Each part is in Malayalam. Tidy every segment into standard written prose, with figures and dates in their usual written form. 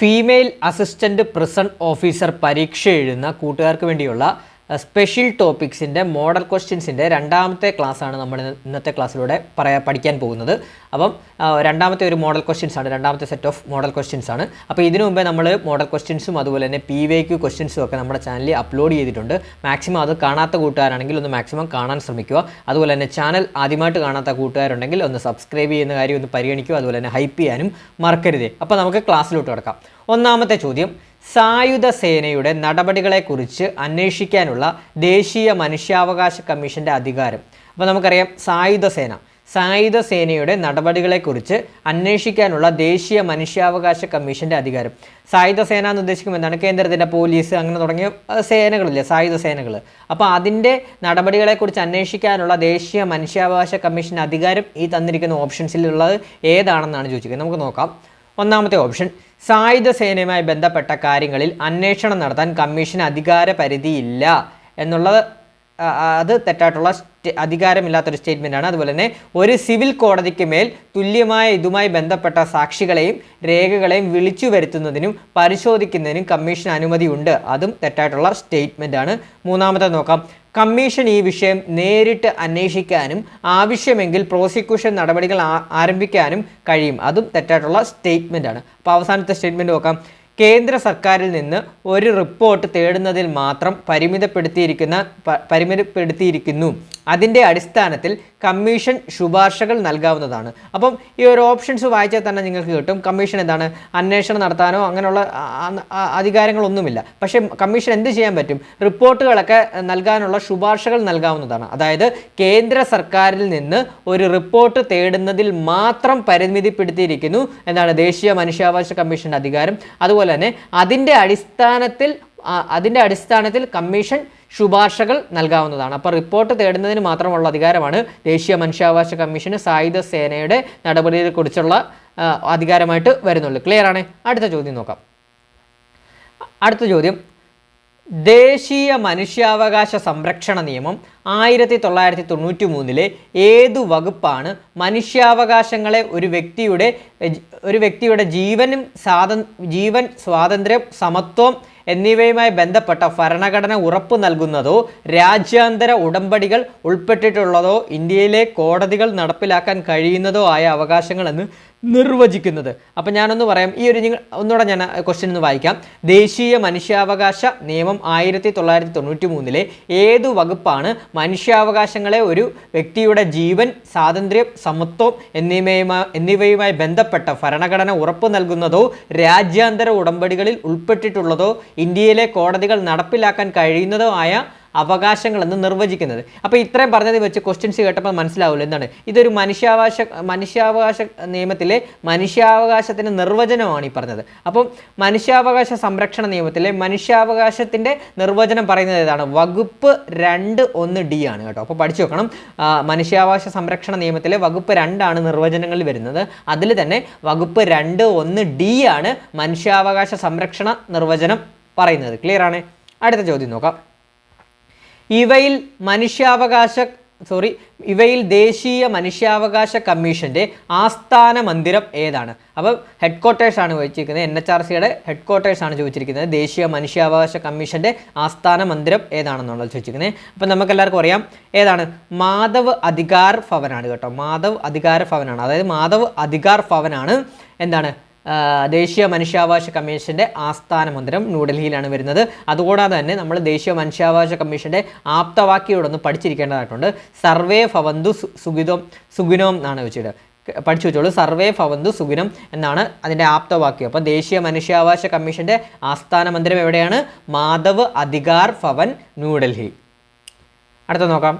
ഫീമെയിൽ അസിസ്റ്റന്റ് പ്രിസൺ ഓഫീസർ പരീക്ഷ എഴുതുന്ന കൂട്ടുകാർക്ക് വേണ്ടിയുള്ള സ്പെഷ്യൽ ടോപ്പിക്സിൻ്റെ മോഡൽ ക്വസ്റ്റ്യൻസിൻ്റെ രണ്ടാമത്തെ ക്ലാസ്സാണ് നമ്മൾ ഇന്നത്തെ ക്ലാസ്സിലൂടെ പഠിക്കാൻ പോകുന്നത്. അപ്പം രണ്ടാമത്തെ ഒരു മോഡൽ ക്വസ്റ്റ്യൻസ് ആണ്, രണ്ടാമത്തെ സെറ്റ് ഓഫ് മോഡൽ ക്വസ്റ്റ്യൻസ് ആണ്. അപ്പോൾ ഇതിനു മുമ്പേ നമ്മൾ മോഡൽ ക്വസ്റ്റ്യൻസും അതുപോലെ തന്നെ PYQ ക്വസ്റ്റ്യൻസും ഒക്കെ നമ്മുടെ ചാനലിൽ അപ്ലോഡ് ചെയ്തിട്ടുണ്ട്. മാക്സിമം അത് കാണാത്ത കൂട്ടുകാരാണെങ്കിൽ ഒന്ന് മാക്സിമം കാണാൻ ശ്രമിക്കുക. അതുപോലെ തന്നെ ചാനൽ ആദ്യമായിട്ട് കാണാത്ത കൂട്ടുകാരുണ്ടെങ്കിൽ ഒന്ന് സബ്സ്ക്രൈബ് ചെയ്യുന്ന കാര്യം ഒന്ന് പരിഗണിക്കുക. അതുപോലെ തന്നെ ഹൈപ്പ് ചെയ്യാനും മറക്കരുതേ. അപ്പോൾ നമുക്ക് ക്ലാസ്സിലോട്ട് കിടക്കാം. ഒന്നാമത്തെ ചോദ്യം, സായുധ സേനയുടെ നടപടികളെക്കുറിച്ച് അന്വേഷിക്കാനുള്ള ദേശീയ മനുഷ്യാവകാശ കമ്മീഷൻ്റെ അധികാരം. അപ്പോൾ നമുക്കറിയാം സായുധ സേനയുടെ നടപടികളെക്കുറിച്ച് അന്വേഷിക്കാനുള്ള ദേശീയ മനുഷ്യാവകാശ കമ്മീഷൻ്റെ അധികാരം. സായുധ സേന എന്ന് ഉദ്ദേശിക്കുമ്പോൾ എന്താണ്? കേന്ദ്രത്തിൻ്റെ പോലീസ് അങ്ങനെ തുടങ്ങിയ സേനകളില്ലേ, സായുധ സേനകൾ. അപ്പോൾ അതിൻ്റെ നടപടികളെക്കുറിച്ച് അന്വേഷിക്കാനുള്ള ദേശീയ മനുഷ്യാവകാശ കമ്മീഷൻ്റെ അധികാരം ഈ തന്നിരിക്കുന്ന ഓപ്ഷൻസിലുള്ളത് ഏതാണെന്നാണ് ചോദിച്ചിരിക്കുന്നത്. നമുക്ക് നോക്കാം. ഒന്നാമത്തെ ഓപ്ഷൻ, സായുധ സേനയുമായി ബന്ധപ്പെട്ട കാര്യങ്ങളിൽ അന്വേഷണം നടത്താൻ കമ്മീഷന് അധികാര പരിധിയില്ല എന്നുള്ളത് അത് തെറ്റായിട്ടുള്ള അധികാരമില്ലാത്തൊരു സ്റ്റേറ്റ്മെൻറ്റാണ്. അതുപോലെ തന്നെ ഒരു സിവിൽ കോടതിക്ക് മേൽ തുല്യമായ ഇതുമായി ബന്ധപ്പെട്ട സാക്ഷികളെയും രേഖകളെയും വിളിച്ചു വരുത്തുന്നതിനും പരിശോധിക്കുന്നതിനും കമ്മീഷന് അനുമതിയുണ്ട്. അതും തെറ്റായിട്ടുള്ള സ്റ്റേറ്റ്മെൻറ്റാണ്. മൂന്നാമത്തെ നോക്കാം. കമ്മീഷൻ ഈ വിഷയം നേരിട്ട് അന്വേഷിക്കാനും ആവശ്യമെങ്കിൽ പ്രോസിക്യൂഷൻ നടപടികൾ ആരംഭിക്കാനും കഴിയും. അതും തെറ്റായിട്ടുള്ള സ്റ്റേറ്റ്മെൻറ്റാണ്. അപ്പോൾ അവസാനത്തെ സ്റ്റേറ്റ്മെൻറ്റ് നോക്കാം. കേന്ദ്ര സർക്കാരിൽ നിന്ന് ഒരു റിപ്പോർട്ട് തേടുന്നതിൽ മാത്രം പരിമിതപ്പെടുത്തിയിരിക്കുന്നു. അതിൻ്റെ അടിസ്ഥാനത്തിൽ കമ്മീഷൻ ശുപാർശകൾ നൽകാവുന്നതാണ്. അപ്പം ഈ ഒരു ഓപ്ഷൻസ് വായിച്ചാൽ തന്നെ നിങ്ങൾക്ക് കിട്ടും കമ്മീഷൻ എന്താണ്, അന്വേഷണം നടത്താനോ അങ്ങനെയുള്ള അധികാരങ്ങളൊന്നുമില്ല. പക്ഷേ കമ്മീഷൻ എന്ത് ചെയ്യാൻ പറ്റും? റിപ്പോർട്ടുകളൊക്കെ നൽകാനുള്ള ശുപാർശകൾ നൽകാവുന്നതാണ്. അതായത് കേന്ദ്ര സർക്കാരിൽ നിന്ന് ഒരു റിപ്പോർട്ട് തേടുന്നതിൽ മാത്രം പരിമിതിപ്പെടുത്തിയിരിക്കുന്നു എന്താണ് ദേശീയ മനുഷ്യാവകാശ കമ്മീഷൻ്റെ അധികാരം. അതുപോലെ തന്നെ അതിൻ്റെ അടിസ്ഥാനത്തിൽ കമ്മീഷൻ ശുപാർശകൾ നൽകാവുന്നതാണ്. അപ്പോൾ റിപ്പോർട്ട് തേടുന്നതിന് മാത്രമുള്ള അധികാരമാണ് ദേശീയ മനുഷ്യാവകാശ കമ്മീഷന് സായുധ സേനയുടെ നടപടിയെക്കുറിച്ചുള്ള അധികാരമായിട്ട് വരുന്നുള്ളൂ. ക്ലിയർ ആണ്? അടുത്ത ചോദ്യം നോക്കാം. അടുത്ത ചോദ്യം, ദേശീയ മനുഷ്യാവകാശ സംരക്ഷണ നിയമം 1993 ഏതു വകുപ്പാണ് മനുഷ്യാവകാശങ്ങളെ ഒരു വ്യക്തിയുടെ ജീവൻ, സ്വാതന്ത്ര്യം, സമത്വം എന്നിവയുമായി ബന്ധപ്പെട്ട ഭരണഘടന ഉറപ്പു നൽകുന്നതോ രാജ്യാന്തര ഉടമ്പടികൾ ഉൾപ്പെട്ടിട്ടുള്ളതോ ഇന്ത്യയിലെ കോടതികൾ നടപ്പിലാക്കാൻ കഴിയുന്നതോ ആയ അവകാശങ്ങളെന്ന് നിർവചിക്കുന്നത്? അപ്പം ഞാനൊന്ന് പറയാം. ഒന്നുകൂടെ ഞാൻ ക്വസ്റ്റ്യൻ ഒന്ന് വായിക്കാം. ദേശീയ മനുഷ്യാവകാശ നിയമം 1993 ഏതു വകുപ്പാണ് മനുഷ്യാവകാശങ്ങളെ ഒരു വ്യക്തിയുടെ ജീവൻ, സ്വാതന്ത്ര്യം, സമത്വം എന്നിവയുമായി ബന്ധപ്പെട്ട ഭരണഘടന ഉറപ്പു നൽകുന്നതോ രാജ്യാന്തര ഉടമ്പടികളിൽ ഉൾപ്പെട്ടിട്ടുള്ളതോ ഇന്ത്യയിലെ കോടതികൾ നടപ്പിലാക്കാൻ കഴിയുന്നതോ ആയ അവകാശങ്ങളെന്ന് നിർവചിക്കുന്നത്? അപ്പോൾ ഇത്രയും പറഞ്ഞത് വെച്ച് ക്വസ്റ്റ്യൻസ് കേട്ടപ്പോൾ മനസ്സിലാവില്ല എന്താണ് ഇതൊരു മനുഷ്യാവകാശ നിയമത്തിലെ മനുഷ്യാവകാശത്തിൻ്റെ നിർവചനമാണ് ഈ പറഞ്ഞത്. അപ്പം മനുഷ്യാവകാശ സംരക്ഷണ നിയമത്തിലെ മനുഷ്യാവകാശത്തിൻ്റെ നിർവചനം പറയുന്നത് ഏതാണ്? വകുപ്പ് 2(1)D ആണ് കേട്ടോ. അപ്പോൾ പഠിച്ചു വെക്കണം. മനുഷ്യാവകാശ സംരക്ഷണ നിയമത്തിലെ വകുപ്പ് 2 ആണ് നിർവചനങ്ങളിൽ വരുന്നത്. അതിൽ തന്നെ വകുപ്പ് 2(1)D ആണ് മനുഷ്യാവകാശ സംരക്ഷണ നിർവചനം പറയുന്നത്. ക്ലിയർ ആണ്? അടുത്ത ചോദ്യം നോക്കാം. ഇവയിൽ ദേശീയ മനുഷ്യാവകാശ കമ്മീഷൻ്റെ ആസ്ഥാന മന്ദിരം ഏതാണ്? അപ്പം ഹെഡ് ക്വാർട്ടേഴ്സാണ് ചോദിച്ചിരിക്കുന്നത്. NHRCയുടെ ഹെഡ് ക്വാർട്ടേഴ്സാണ് ചോദിച്ചിരിക്കുന്നത്. ദേശീയ മനുഷ്യാവകാശ കമ്മീഷൻ്റെ ആസ്ഥാന മന്ദിരം ഏതാണെന്നുള്ളത് ചോദിച്ചിരിക്കുന്നത്. അപ്പം നമുക്കെല്ലാവർക്കും അറിയാം ഏതാണ്? മാധവ് അധികാർ ഭവനാണ് കേട്ടോ. മാധവ് അധികാർ ഭവനാണ്. അതായത് മാധവ് അധികാർ ഭവനാണ് എന്താണ് ദേശീയ മനുഷ്യാവകാശ കമ്മീഷൻ്റെ ആസ്ഥാന മന്ദിരം ന്യൂഡൽഹിയിലാണ് വരുന്നത്. അതുകൂടാതെ തന്നെ നമ്മൾ ദേശീയ മനുഷ്യാവകാശ കമ്മീഷൻ്റെ ആപ്തവാക്യോടൊന്ന് പഠിച്ചിരിക്കേണ്ടതായിട്ടുണ്ട്. സർവേ ഭവന്തു സുഖിനോം എന്നാണ് വെച്ചിട്ട് പഠിച്ചു വെച്ചോളൂ. സർവേ ഭവന്തു സുഖിനം എന്നാണ് അതിൻ്റെ ആപ്തവാക്യം. അപ്പോൾ ദേശീയ മനുഷ്യാവകാശ കമ്മീഷൻ്റെ ആസ്ഥാന മന്ദിരം എവിടെയാണ്? മാധവ് അധികാർ ഭവൻ, ന്യൂഡൽഹി. അടുത്ത നോക്കാം.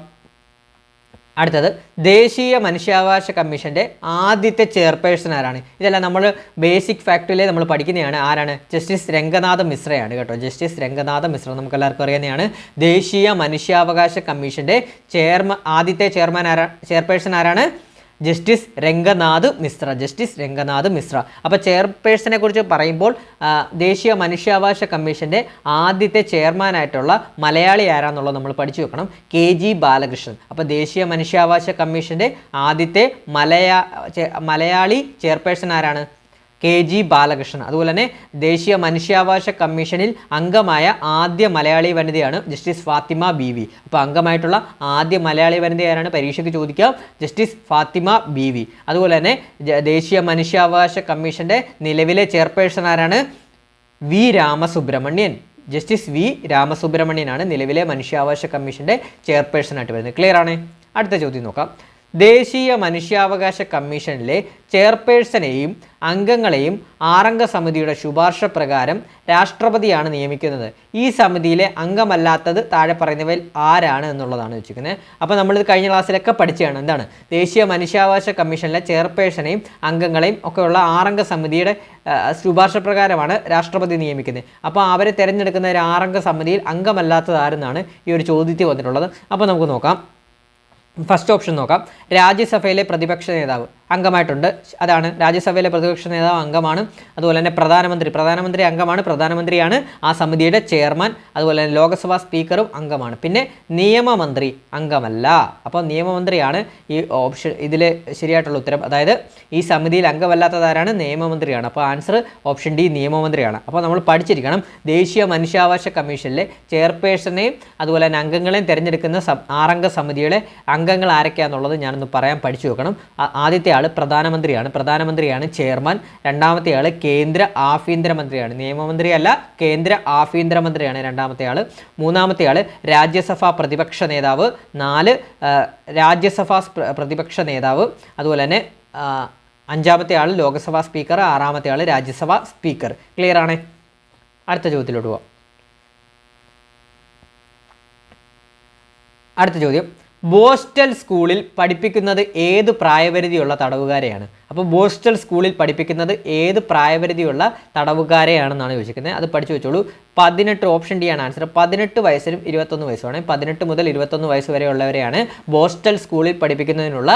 അടുത്തത്, ദേശീയ മനുഷ്യാവകാശ കമ്മീഷൻ്റെ ആദ്യത്തെ ചെയർപേഴ്സൺ ആരാണ്? ഇതെല്ലാം നമ്മൾ ബേസിക് ഫാക്ടിലെ നമ്മൾ പഠിക്കുന്നതാണ്. ആരാണ്? ജസ്റ്റിസ് രംഗനാഥ മിശ്രയാണ് കേട്ടോ. ജസ്റ്റിസ് രംഗനാഥ മിശ്ര നമുക്കെല്ലാവർക്കും അറിയുന്നതാണ്. ദേശീയ മനുഷ്യാവകാശ കമ്മീഷൻ്റെ ആദ്യത്തെ ചെയർപേഴ്സൺ ആരാണ്? ജസ്റ്റിസ് രംഗനാഥ് മിശ്ര. അപ്പോൾ ചെയർപേഴ്സണെ കുറിച്ച് പറയുമ്പോൾ ദേശീയ മനുഷ്യാവകാശ കമ്മീഷൻ്റെ ആദ്യത്തെ ചെയർമാനായിട്ടുള്ള മലയാളി ആരാന്നുള്ളത് നമ്മൾ പഠിച്ചു വെക്കണം. KG ബാലകൃഷ്ണൻ. അപ്പോൾ ദേശീയ മനുഷ്യാവകാശ കമ്മീഷൻ്റെ ആദ്യത്തെ മലയാളി ചെയർപേഴ്സൺ ആരാണ്? KG ബാലകൃഷ്ണൻ. അതുപോലെ തന്നെ ദേശീയ മനുഷ്യാവകാശ കമ്മീഷനിൽ അംഗമായ ആദ്യ മലയാളി വനിതയാണ് ജസ്റ്റിസ് ഫാത്തിമ BV. അപ്പോൾ അംഗമായിട്ടുള്ള ആദ്യ മലയാളി വനിത ആരാണ്? പരീക്ഷയ്ക്ക് ചോദിക്കാം, ജസ്റ്റിസ് ഫാത്തിമ BV. അതുപോലെ തന്നെ ദേശീയ മനുഷ്യാവകാശ കമ്മീഷൻ്റെ നിലവിലെ ചെയർപേഴ്സൺ ആരാണ്? V. രാമസുബ്രഹ്മണ്യൻ. Justice V. രാമസുബ്രഹ്മണ്യനാണ് നിലവിലെ മനുഷ്യാവകാശ കമ്മീഷൻ്റെ ചെയർപേഴ്സണായിട്ട് വരുന്നത്. ക്ലിയർ ആണ്? അടുത്ത ചോദ്യം നോക്കാം. ദേശീയ മനുഷ്യാവകാശ കമ്മീഷനിലെ ചെയർപേഴ്സണെയും അംഗങ്ങളെയും 6 സമിതിയുടെ ശുപാർശ പ്രകാരം രാഷ്ട്രപതിയാണ് നിയമിക്കുന്നത്. ഈ സമിതിയിലെ അംഗമല്ലാത്തത് താഴെ പറയുന്നവയിൽ ആരാണ് എന്നുള്ളതാണ് ചോദിക്കുന്നത്. അപ്പോൾ നമ്മളിത് കഴിഞ്ഞ ക്ലാസ്സിലൊക്കെ പഠിച്ചതാണ്. എന്താണ്? ദേശീയ മനുഷ്യാവകാശ കമ്മീഷനിലെ ചെയർപേഴ്സണെയും അംഗങ്ങളെയും ഒക്കെയുള്ള 6 സമിതിയുടെ ശുപാർശ പ്രകാരമാണ് രാഷ്ട്രപതി നിയമിക്കുന്നത്. അപ്പോൾ അവരെ തിരഞ്ഞെടുക്കുന്ന ഒരു 6 സമിതിയിൽ അംഗമല്ലാത്തത് ആരെന്നാണ് ഈ ഒരു ചോദ്യത്തിൽ വന്നിട്ടുള്ളത്. അപ്പോൾ നമുക്ക് നോക്കാം. ഫസ്റ്റ് ഓപ്ഷൻ നോക്കാം. രാജ്യസഭയിലെ പ്രതിപക്ഷ നേതാവ് അംഗമായിട്ടുണ്ട്. അതാണ് രാജ്യസഭയിലെ പ്രതിപക്ഷ നേതാവ് അംഗമാണ്. അതുപോലെ തന്നെ പ്രധാനമന്ത്രി അംഗമാണ്. പ്രധാനമന്ത്രിയാണ് ആ സമിതിയുടെ ചെയർമാൻ. അതുപോലെ തന്നെ ലോക്സഭാ സ്പീക്കറും അംഗമാണ്. പിന്നെ നിയമമന്ത്രി അംഗമല്ല. അപ്പോൾ നിയമമന്ത്രിയാണ് ഈ ഓപ്ഷൻ ഇതിൽ ശരിയായിട്ടുള്ള ഉത്തരം. അതായത് ഈ സമിതിയിൽ അംഗമല്ലാത്തതാരാണ്? നിയമമന്ത്രിയാണ്. അപ്പോൾ ആൻസർ ഓപ്ഷൻ ഡി നിയമമന്ത്രിയാണ്. അപ്പോൾ നമ്മൾ പഠിച്ചിരിക്കണം ദേശീയ മനുഷ്യാവകാശ കമ്മീഷനിലെ ചെയർപേഴ്സണെയും അതുപോലെ തന്നെ അംഗങ്ങളെയും തിരഞ്ഞെടുക്കുന്ന 6 സമിതിയുടെ അംഗങ്ങൾ ആരൊക്കെയാണെന്നുള്ളത് ഞാനൊന്ന് പറയാൻ പഠിച്ചു വെക്കണം. ആദ്യത്തെ ആൾ പ്രധാനമന്ത്രിയാണ് ചെയർമാൻ. രണ്ടാമത്തെ ആൾ കേന്ദ്ര ആഭ്യന്തരമന്ത്രിയാണ്. നിയമമന്ത്രിയല്ല, കേന്ദ്ര ആഭ്യന്തരമന്ത്രിയാണ് രണ്ടാമത്തെ ആൾ. മൂന്നാമത്തെ ആൾ രാജ്യസഭാ പ്രതിപക്ഷ നേതാവ്. 4 രാജ്യസഭാ പ്രതിപക്ഷ നേതാവ്. അതുപോലെ തന്നെ 5-ാമത്തെ ആൾ ലോക്സഭാ സ്പീക്കർ. 6-ാമത്തെ ആൾ രാജ്യസഭാ സ്പീക്കർ. ക്ലിയർ ആണ്? അടുത്ത ചോദ്യത്തിലോട്ട് പോവാം. അടുത്ത ചോദ്യം, ബോസ്റ്റൽ സ്കൂളിൽ പഠിപ്പിക്കുന്നത് ഏത് പ്രായപരിധിയുള്ള തടവുകാരെയാണ്? അപ്പോൾ ബോസ്റ്റൽ സ്കൂളിൽ പഠിപ്പിക്കുന്നത് ഏത് പ്രായപരിധിയുള്ള തടവുകാരെയാണെന്നാണ് ചോദിക്കുന്നത്. അത് പഠിച്ചു വെച്ചോളൂ. 18 ഓപ്ഷൻ ഡി ആണ് ആൻസർ. 18 വയസ്സിനും 21 വയസ്സുമാണ്. 18 മുതൽ 21 വയസ്സ് വരെയുള്ളവരെയാണ് ബോസ്റ്റൽ സ്കൂളിൽ പഠിപ്പിക്കുന്നതിനുള്ള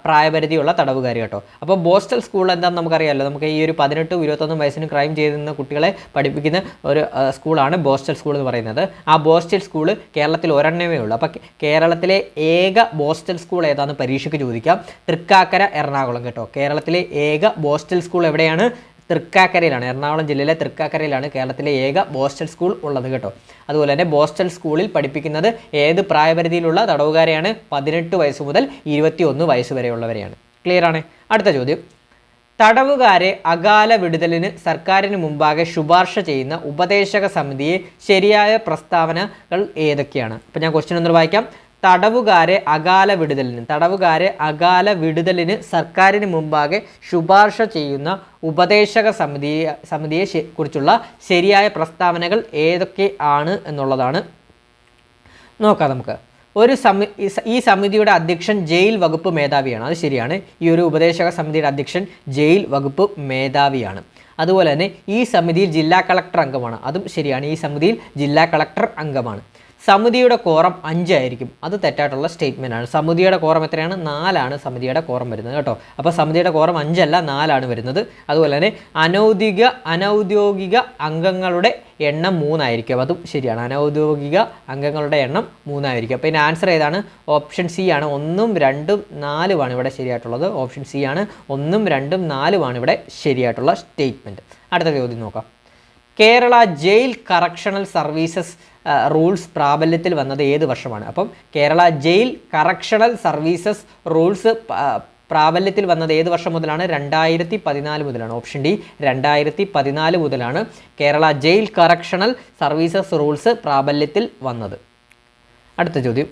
പ്രായപരിധിയുള്ള തടവുകാർ കേട്ടോ. അപ്പോൾ ബോസ്റ്റൽ സ്കൂൾ എന്താണെന്ന് നമുക്കറിയാമല്ലോ. നമുക്ക് ഈ ഒരു 18 21 വയസ്സിന് ക്രൈം ചെയ്യുന്ന കുട്ടികളെ പഠിപ്പിക്കുന്ന ഒരു സ്കൂളാണ് ബോസ്റ്റൽ സ്കൂൾ എന്ന് പറയുന്നത്. ആ ബോസ്റ്റൽ സ്കൂൾ കേരളത്തിൽ ഒരെണ്ണമേ ഉള്ളൂ. അപ്പോൾ കേരളത്തിലെ ഏക ബോസ്റ്റൽ സ്കൂൾ ഏതാണെന്ന് പരീക്ഷയ്ക്ക് ചോദിക്കാം. തൃക്കാക്കര, എറണാകുളം കേട്ടോ. കേരളത്തിലെ ഏക ബോസ്റ്റൽ സ്കൂൾ എവിടെയാണ്? തൃക്കാക്കരയിലാണ്. എറണാകുളം ജില്ലയിലെ തൃക്കാക്കരയിലാണ് കേരളത്തിലെ ഏക ബോസ്റ്റൽ സ്കൂൾ ഉള്ളത് കേട്ടോ. അതുപോലെ തന്നെ ബോസ്റ്റൽ സ്കൂളിൽ പഠിപ്പിക്കുന്നത് ഏത് പ്രായപരിധിയിലുള്ള തടവുകാരെയാണ്? 18 വയസ്സ് മുതൽ 21 വയസ്സ് വരെയുള്ളവരെയാണ്. ക്ലിയർ ആണ്? അടുത്ത ചോദ്യം, തടവുകാരെ അകാല വിടുതലിന് സർക്കാരിന് മുമ്പാകെ ശുപാർശ ചെയ്യുന്ന ഉപദേശക സമിതിയെ ശരിയായ പ്രസ്താവനകൾ ഏതൊക്കെയാണ്? അപ്പോൾ ഞാൻ ക്വസ്റ്റ്യൻ ഒന്ന് വായിക്കാം. തടവുകാരെ അകാല വിടുതലിന് സർക്കാരിന് മുമ്പാകെ ശുപാർശ ചെയ്യുന്ന ഉപദേശക സമിതിയെ കുറിച്ചുള്ള ശരിയായ പ്രസ്താവനകൾ ഏതൊക്കെ ആണ് എന്നുള്ളതാണ്. നോക്കാം നമുക്ക്. ഈ സമിതിയുടെ അധ്യക്ഷൻ ജയിൽ വകുപ്പ് മേധാവിയാണ്. അത് ശരിയാണ്. ഈ ഒരു ഉപദേശക സമിതിയുടെ അധ്യക്ഷൻ ജയിൽ വകുപ്പ് മേധാവിയാണ്. അതുപോലെ തന്നെ ഈ സമിതിയിൽ ജില്ലാ കളക്ടർ അംഗമാണ്. അതും ശരിയാണ്. ഈ സമിതിയിൽ ജില്ലാ കളക്ടർ അംഗമാണ്. സമിതിയുടെ കോറം 5 ആയിരിക്കും. അത് തെറ്റായിട്ടുള്ള സ്റ്റേറ്റ്മെൻ്റ് ആണ്. സമിതിയുടെ കോറം എത്രയാണ്? 4 സമിതിയുടെ കോറം വരുന്നത് കേട്ടോ. അപ്പോൾ സമിതിയുടെ കോറം 5 അല്ല 4 വരുന്നത്. അതുപോലെ തന്നെ അനൗദ്യോഗിക അംഗങ്ങളുടെ എണ്ണം 3 ആയിരിക്കും. അതും ശരിയാണ്. അനൗദ്യോഗിക അംഗങ്ങളുടെ എണ്ണം 3 ആയിരിക്കും. അപ്പോൾ ഇതിന് ആൻസർ ഏതാണ്? ഓപ്ഷൻ സി ആണ്. 1, 2, 4 ഇവിടെ ശരിയായിട്ടുള്ളത്. ഓപ്ഷൻ സി ആണ്. 1, 2, 4 ഇവിടെ ശരിയായിട്ടുള്ള സ്റ്റേറ്റ്മെൻറ്റ്. അടുത്ത ചോദ്യം നോക്കാം. Kerala jail correctional services rules പ്രാബല്യത്തിൽ വന്നത് ഏത് വർഷമാണ്? അപ്പം Kerala jail correctional services rules പ്രാബല്യത്തിൽ വന്നത് ഏത് വർഷം മുതലാണ്? 2014 മുതലാണ്. ഓപ്ഷൻ ഡി 2014 മുതലാണ് Kerala jail correctional services rules പ്രാബല്യത്തിൽ വന്നത്. അടുത്ത ചോദ്യം,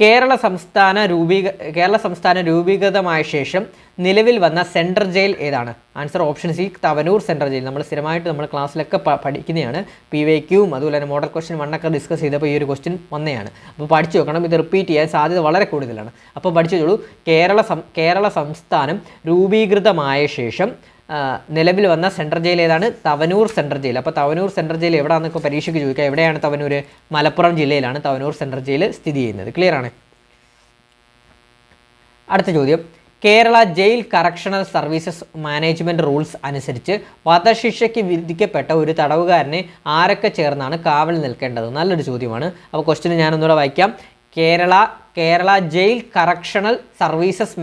കേരള സംസ്ഥാന രൂപീകൃതമായ ശേഷം നിലവിൽ വന്ന സെൻട്രൽ ജയിൽ ഏതാണ്? Answer option C Thavanur central jail. നമ്മൾ സ്ഥിരമായിട്ട് നമ്മൾ ക്ലാസ്സിലൊക്കെ പഠിക്കുന്നതാണ്. PYQയും അതുപോലെ തന്നെ മോഡൽ ക്വസ്റ്റ്യൻ 1 ഡിസ്കസ് ചെയ്തപ്പോൾ ഈ ഒരു ക്വസ്റ്റ്യൻ വന്നതാണ്. അപ്പോൾ പഠിച്ചു നോക്കണം. ഇത് റിപ്പീറ്റ് ചെയ്യാൻ സാധ്യത വളരെ കൂടുതലാണ്. അപ്പോൾ പഠിച്ചോളൂ. കേരള സംസ്ഥാനം രൂപീകൃതമായ ശേഷം നിലവിൽ വന്ന സെൻട്രൽ ജയിൽ ഏതാണ്? Thavanur central jail. അപ്പോൾ തവനൂർ സെൻട്രൽ ജയിൽ എവിടെയാണെന്നൊക്കെ പരീക്ഷയ്ക്ക് ചോദിക്കുക. എവിടെയാണ് തവനൂർ? മലപ്പുറം ജില്ലയിലാണ് തവനൂർ സെൻട്രൽ ജയിൽ സ്ഥിതി ചെയ്യുന്നത്. ക്ലിയർ ആണ്? അടുത്ത ചോദ്യം, Kerala jail correctional services management rules അനുസരിച്ച് വധശിക്ഷയ്ക്ക് വിധിക്കപ്പെട്ട ഒരു തടവുകാരനെ ആരൊക്കെ ചേർന്നാണ് കാവൽ നിൽക്കേണ്ടത്? നല്ലൊരു ചോദ്യമാണ്. അപ്പോൾ ക്വസ്റ്റ്യൻ ഞാനൊന്നുകൂടെ വായിക്കാം. Kerala jail correctional services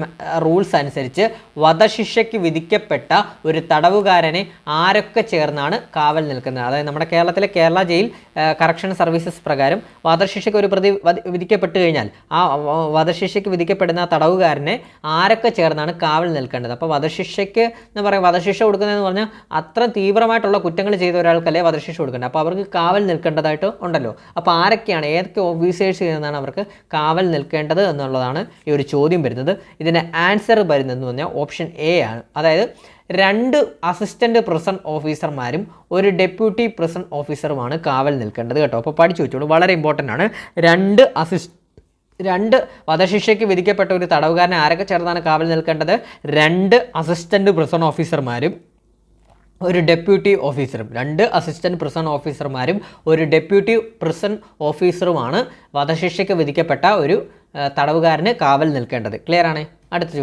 rules അനുസരിച്ച് വധശിക്ഷയ്ക്ക് വിധിക്കപ്പെട്ട ഒരു തടവുകാരനെ ആരൊക്കെ ചേർന്നാണ് കാവൽ നിൽക്കുന്നത്? അതായത് നമ്മുടെ കേരളത്തിലെ കേരള ജയിൽ കറക്ഷണൽ സർവീസസ് പ്രകാരം വധശിക്ഷയ്ക്ക് ഒരു പ്രതി വിധിക്കപ്പെട്ട് കഴിഞ്ഞാൽ ആ വധശിക്ഷയ്ക്ക് വിധിക്കപ്പെടുന്ന തടവുകാരനെ ആരൊക്കെ ചേർന്നാണ് കാവൽ നിൽക്കേണ്ടത്? അപ്പോൾ വധശിക്ഷയ്ക്ക് എന്ന് പറയാം, വധശിക്ഷ കൊടുക്കുന്നതെന്ന് പറഞ്ഞാൽ അത്ര തീവ്രമായിട്ടുള്ള കുറ്റങ്ങൾ ചെയ്ത ഒരാൾക്കല്ലേ വധശിക്ഷ കൊടുക്കേണ്ടത്. അപ്പോൾ അവർക്ക് കാവൽ നിൽക്കേണ്ടതായിട്ട് ഉണ്ടല്ലോ. അപ്പോൾ ആരൊക്കെയാണ്, ഏതൊക്കെ ഓഫീസേഴ്സ് ചേർന്നാണ് അവർക്ക് കാവൽ നിൽക്കേണ്ടത് എന്നുള്ളതാണ് ഈ ഒരു ചോദ്യം വരുന്നത്. ഇതിൻ്റെ ആൻസർ വരുന്നതെന്ന് പറഞ്ഞാൽ ഓപ്ഷൻ എ ആണ്. അതായത് 2 അസിസ്റ്റന്റ് പ്രിസൺ ഓഫീസർമാരും 1 ഡെപ്യൂട്ടി പ്രിസൺ ഓഫീസറുമാണ് കാവൽ നിൽക്കേണ്ടത് കേട്ടോ. അപ്പോൾ പഠിച്ചു വെച്ചോളൂ, വളരെ ഇമ്പോർട്ടൻ്റ് ആണ്. 2 വധശിക്ഷയ്ക്ക് വിധിക്കപ്പെട്ട ഒരു തടവുകാരനെ ആരൊക്കെ ചേർന്നാണ് കാവൽ നിൽക്കേണ്ടത്? 2 അസിസ്റ്റന്റ് പ്രിസൺ ഓഫീസർമാരും 1 ഡെപ്യൂട്ടി ഓഫീസറും. 2 അസിസ്റ്റന്റ് പ്രിസൺ ഓഫീസർമാരും 1 ഡെപ്യൂട്ടി പ്രിസൺ ഓഫീസറുമാണ് വധശിക്ഷയ്ക്ക് വിധിക്കപ്പെട്ട ഒരു തടവുകാരന് കാവൽ നിൽക്കേണ്ടത്. ക്ലിയർ ആണ്? അടുത്ത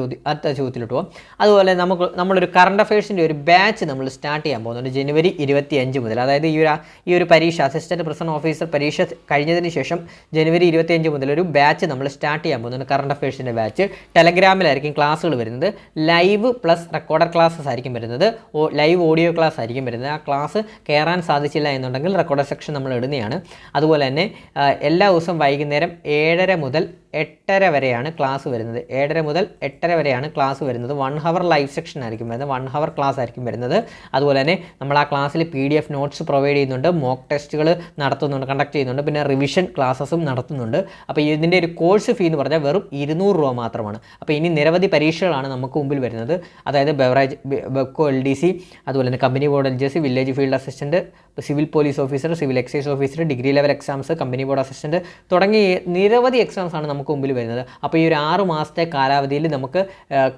ചോദ്യത്തിലോട്ട് പോകാം. അതുപോലെ നമ്മളൊരു കറണ്ട് അഫയേഴ്സിൻ്റെ ഒരു ബാച്ച് നമ്മൾ സ്റ്റാർട്ട് ചെയ്യാൻ പോകുന്നുണ്ട് ജനുവരി 25 മുതൽ. അതായത് ഈ ഒരു പരീക്ഷ, അസിസ്റ്റൻറ്റ് പ്രിസൺ ഓഫീസർ പരീക്ഷ കഴിഞ്ഞതിന് ശേഷം ജനുവരി 25 മുതൽ ഒരു ബാച്ച് നമ്മൾ സ്റ്റാർട്ട് ചെയ്യാൻ പോകുന്നുണ്ട്. കറണ്ട് അഫയേഴ്സിൻ്റെ ബാച്ച് ടെലഗ്രാമിലായിരിക്കും ക്ലാസ്സുകൾ വരുന്നത്. ലൈവ് പ്ലസ് റെക്കോർഡഡ് ക്ലാസ്സസ് ആയിരിക്കും വരുന്നത്. ലൈവ് ഓഡിയോ ക്ലാസ് ആയിരിക്കും വരുന്നത്. ആ ക്ലാസ് കയറാൻ സാധിച്ചില്ല എന്നുണ്ടെങ്കിൽ റെക്കോർഡഡ് സെക്ഷൻ നമ്മൾ ഇടുന്നതാണ്. അതുപോലെ തന്നെ എല്ലാ ദിവസവും വൈകുന്നേരം 7:30 മുതൽ 8:30 വരെയാണ് ക്ലാസ് വരുന്നത്. 7:30 മുതൽ 8:30 വരെയാണ് ക്ലാസ് വരുന്നത്. 1 ഹവർ ലൈവ് സെക്ഷൻ ആയിരിക്കും വരുന്നത്. 1 ഹവർ ക്ലാസ് ആയിരിക്കും വരുന്നത്. അതുപോലെ തന്നെ നമ്മൾ ആ ക്ലാസ്സിൽ PDF നോട്ട്സ് പ്രൊവൈഡ് ചെയ്യുന്നുണ്ട്, മോക്ക് ടെസ്റ്റുകൾ നടത്തുന്നുണ്ട്, കണ്ടക്ട് ചെയ്യുന്നുണ്ട്, പിന്നെ റിവിഷൻ ക്ലാസ്സസും നടത്തുന്നുണ്ട്. അപ്പോൾ ഇതിൻ്റെ ഒരു കോഴ്സ് ഫീ എന്ന് പറഞ്ഞാൽ വെറും 200 രൂപ മാത്രമാണ്. അപ്പോൾ ഇനി നിരവധി പരീക്ഷകളാണ് നമുക്ക് മുമ്പിൽ വരുന്നത്. അതായത് ബെവറേജ്, ബെക്കോ, LDC, അതുപോലെ തന്നെ company board LGS, village field assistant, civil police officer, civil excise officer, degree level exams, company board assistant തുടങ്ങി നിരവധി എക്സാംസ് ആണ് നമുക്ക് മുമ്പിൽ വരുന്നത്. അപ്പോൾ ഈ ഒരു 6 മാസത്തെ കാലാവധിയിൽ നമുക്ക്